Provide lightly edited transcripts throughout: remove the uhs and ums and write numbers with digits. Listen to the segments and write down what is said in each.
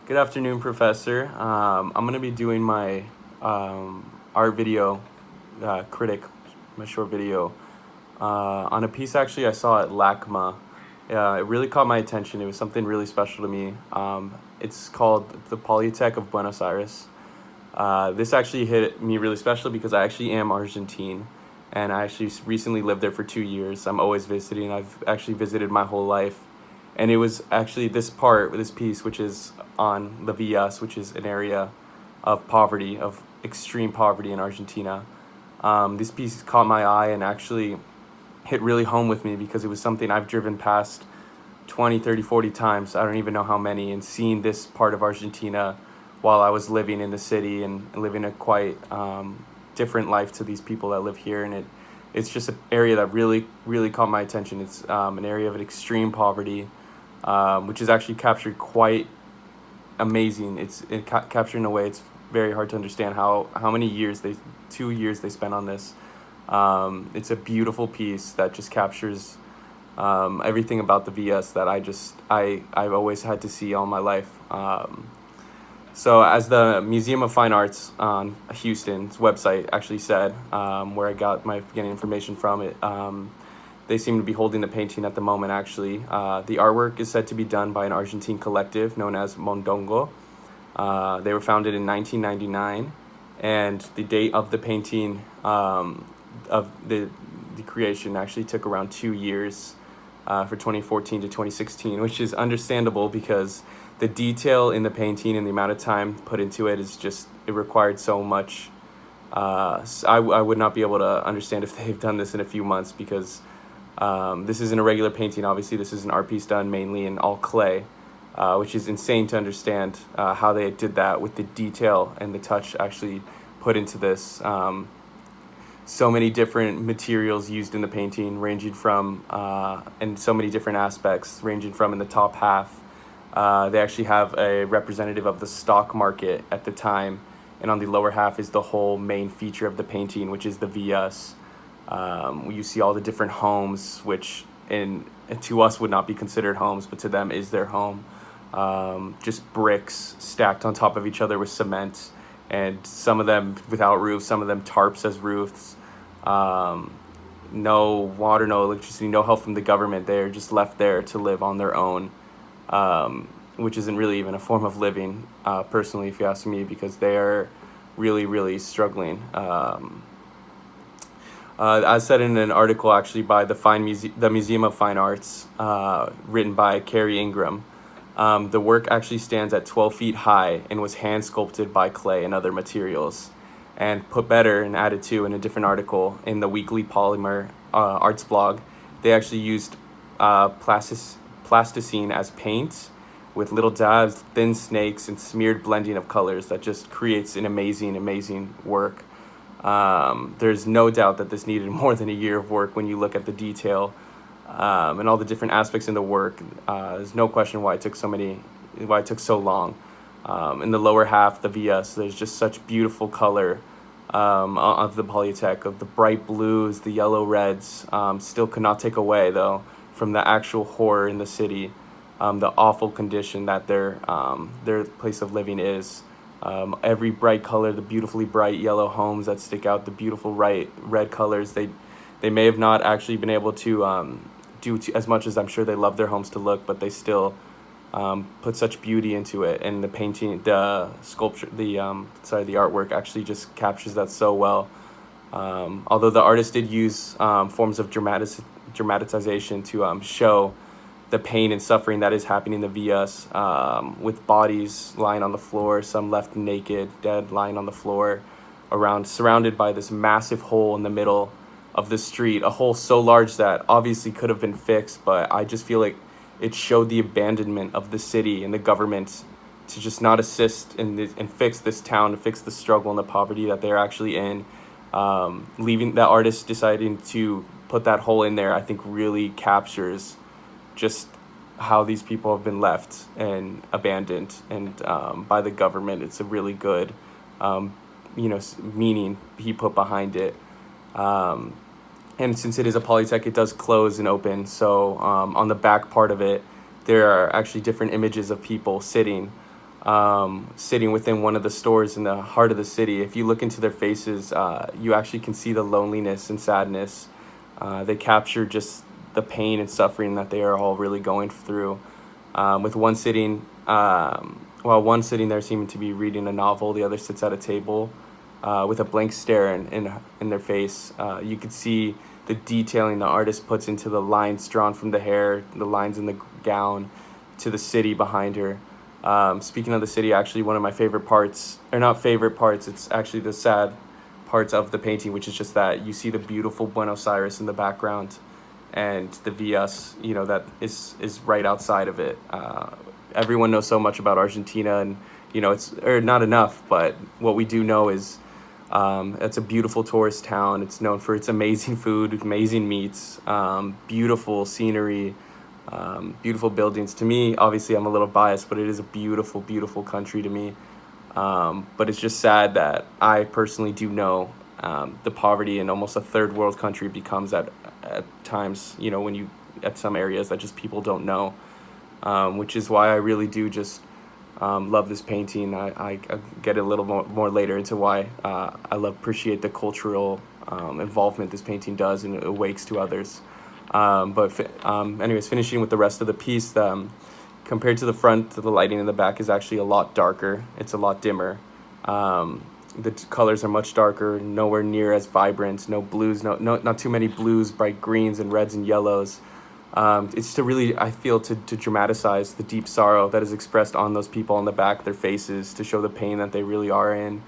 Good afternoon, Professor. I'm going to be doing my art video, Critic, my short video, on a piece actually I saw at LACMA. It really caught my attention. It was something really special to me. It's called the Polytech of Buenos Aires. This actually hit me really special because I actually am Argentine, and I actually recently lived there for 2 years. I'm always visiting. I've actually visited my whole life. And it was actually this piece, which is on the Villas, which is an area of poverty, of extreme poverty in Argentina. This piece caught my eye and actually hit really home with me because it was something I've driven past 20, 30, 40 times. I don't even know how many, and seeing this part of Argentina while I was living in the city and living a quite different life to these people that live here. And it's just an area that really, really caught my attention. It's an area of an extreme poverty, which is actually captured quite amazing. It's captured in a way it's very hard to understand how many years 2 years they spent on this. It's a beautiful piece that just captures everything about the VS that I've always had to see all my life. So as the Museum of Fine Arts on Houston's website actually said, where I got my beginning information from it, they seem to be holding the painting at the moment, actually. The artwork is said to be done by an Argentine collective known as Mondongo. They were founded in 1999, and the date of the painting, of the creation, actually took around 2 years, for 2014 to 2016, which is understandable because the detail in the painting and the amount of time put into it is just, it required so much. I would not be able to understand if they've done this in a few months because this isn't a regular painting. Obviously, this is an art piece done mainly in all clay, which is insane to understand how they did that with the detail and the touch actually put into this. So many different materials used in the painting, ranging from, and so many different aspects, ranging from in the top half. They actually have a representative of the stock market at the time, and on the lower half is the whole main feature of the painting, which is the Villas. You see all the different homes, which to us would not be considered homes, but to them is their home. Just bricks stacked on top of each other with cement, and some of them without roofs, some of them tarps as roofs. No water, no electricity, no help from the government. They're just left there to live on their own, which isn't really even a form of living, personally, if you ask me, because they're really, really struggling. As said in an article actually by the Museum of Fine Arts, written by Carrie Ingram, the work actually stands at 12 feet high and was hand sculpted by clay and other materials. And put better and added to in a different article in the weekly Polymer Arts blog, they actually used plasticine as paint with little dabs, thin snakes, and smeared blending of colors that just creates an amazing, amazing work. There's no doubt that this needed more than a year of work when you look at the detail and all the different aspects in the work. There's no question why it took so long. In the lower half, the VS, there's just such beautiful color of the Polytech, of the bright blues, the yellow reds. Still could not take away, though, from the actual horror in the city, the awful condition that their place of living is. Every bright color, the beautifully bright yellow homes that stick out, the beautiful red colors, they may have not actually been able to do as much as I'm sure they love their homes to look, but they still put such beauty into it. And the painting, the sculpture, the artwork actually just captures that so well. Although the artist did use forms of dramatization to show the pain and suffering that is happening in the Villas, with bodies lying on the floor, some left naked, dead, lying on the floor, surrounded by this massive hole in the middle of the street, a hole so large that obviously could have been fixed, but I just feel like it showed the abandonment of the city and the government to just not assist and fix this town, to fix the struggle and the poverty that they're actually in. Leaving the artist deciding to put that hole in there, I think really captures just how these people have been left and abandoned and by the government. It's a really good meaning he put behind it. And since it is a Polytech, it does close and open. So on the back part of it, there are actually different images of people sitting sitting within one of the stores in the heart of the city. If you look into their faces, you actually can see the loneliness and sadness. They capture just the pain and suffering that they are all really going through. With one sitting, while one sitting there seeming to be reading a novel, the other sits at a table with a blank stare in their face. You could see the detailing the artist puts into the lines drawn from the hair, the lines in the gown, to the city behind her. Speaking of the city, actually, one of my favorite parts, or not favorite parts, it's actually the sad parts of the painting, which is just that you see the beautiful Buenos Aires in the background, and the Villas, that is right outside of it. Everyone knows so much about Argentina, and it's or not enough, but what we do know is it's a beautiful tourist town. It's known for its amazing food, amazing meats, beautiful scenery, beautiful buildings. To me, obviously, I'm a little biased, but it is a beautiful, beautiful country to me. But it's just sad that I personally do know the poverty in almost a third world country becomes at times, when you at some areas that just people don't know, which is why I really do just love this painting. I get a little more later into why appreciate the cultural involvement this painting does and it awakes to others. Anyways, finishing with the rest of the piece, compared to the front, the lighting in the back is actually a lot darker. It's a lot dimmer. The colors are much darker, nowhere near as vibrant. No blues, not too many blues, bright greens and reds and yellows. It's to really, I feel, to dramatize the deep sorrow that is expressed on those people on the back, their faces, to show the pain that they really are in.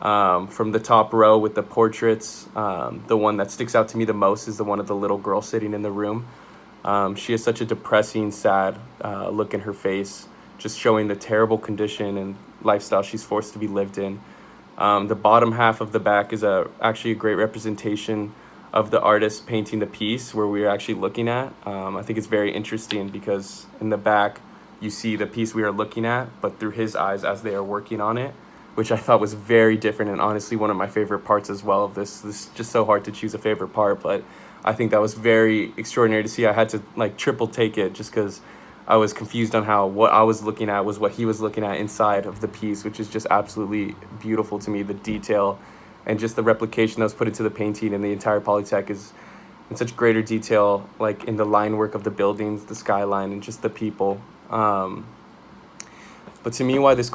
From the top row with the portraits, the one that sticks out to me the most is the one of the little girl sitting in the room. She has such a depressing, sad look in her face, just showing the terrible condition and lifestyle she's forced to be lived in. The bottom half of the back is actually a great representation of the artist painting the piece where we're actually looking at. I think it's very interesting because in the back you see the piece we are looking at, but through his eyes as they are working on it, which I thought was very different and honestly one of my favorite parts as well of this. This is just so hard to choose a favorite part, but I think that was very extraordinary to see. I had to triple take it just because I was confused on how what I was looking at was what he was looking at inside of the piece, which is just absolutely beautiful to me. The detail and just the replication that was put into the painting and the entire Polyptych is in such greater detail, like in the line work of the buildings, the skyline, and just the people. But to me, why this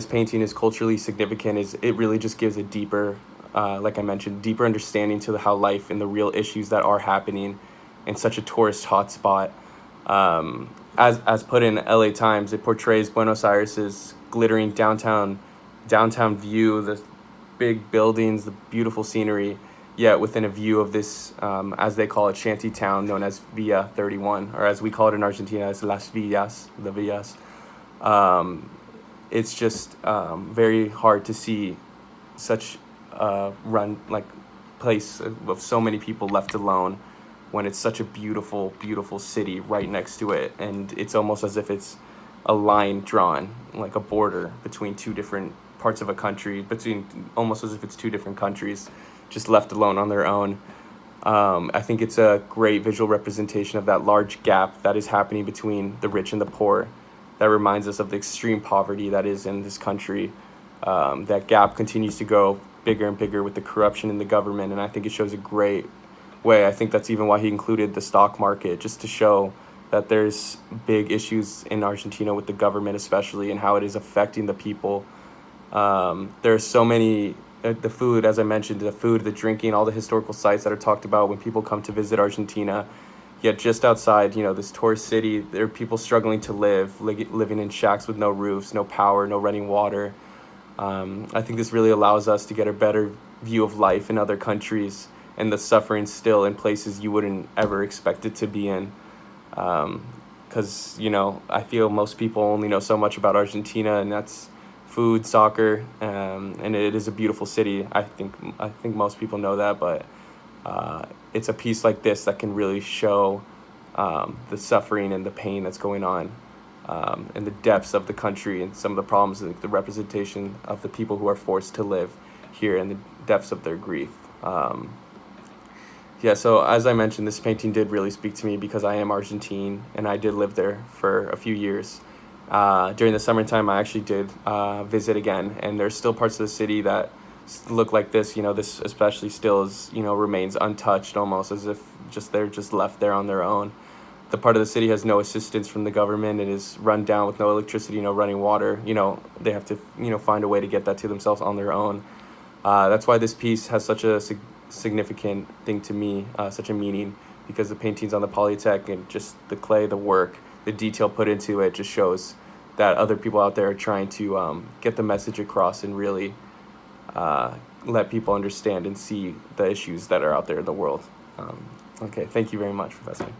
painting is culturally significant is it really just gives a deeper, like I mentioned, deeper understanding to how life and the real issues that are happening in such a tourist hotspot. As put in LA Times, it portrays Buenos Aires's glittering downtown view, the big buildings, the beautiful scenery, yet within a view of this, as they call it, shanty town known as Villa 31, or as we call it in Argentina, as Las Villas, the Villas. It's just very hard to see such a place of so many people left alone when it's such a beautiful, beautiful city right next to it. And it's almost as if it's a line drawn, like a border between two different parts of a country, almost as if it's two different countries just left alone on their own. I think it's a great visual representation of that large gap that is happening between the rich and the poor. That reminds us of the extreme poverty that is in this country. That gap continues to go bigger and bigger with the corruption in the government, and I think it shows a great way. I think that's even why he included the stock market, just to show that there's big issues in Argentina with the government especially, and how it is affecting the people. There are so many, the food, as I mentioned, the drinking, all the historical sites that are talked about when people come to visit Argentina. Yet just outside, this tourist city, there are people struggling to living in shacks with no roofs, no power, no running water. I think this really allows us to get a better view of life in other countries and the suffering still in places you wouldn't ever expect it to be in. Because, I feel most people only know so much about Argentina, and that's food, soccer, and it is a beautiful city. I think most people know that, but it's a piece like this that can really show the suffering and the pain that's going on, and the depths of the country and some of the problems, and the representation of the people who are forced to live here and the depths of their grief. So as I mentioned, this painting did really speak to me because I am Argentine and I did live there for a few years. During the summertime, I actually did visit again, and there's still parts of the city that look like this. This especially still is, remains untouched, almost as if they're just left there on their own. The part of the city has no assistance from the government. It is run down with no electricity, no running water. They have to, find a way to get that to themselves on their own. That's why this piece has such a significant thing to me, such a meaning, because the paintings on the Polytech and just the clay, the work, the detail put into it just shows that other people out there are trying to get the message across and really let people understand and see the issues that are out there in the world. Okay, thank you very much, Professor.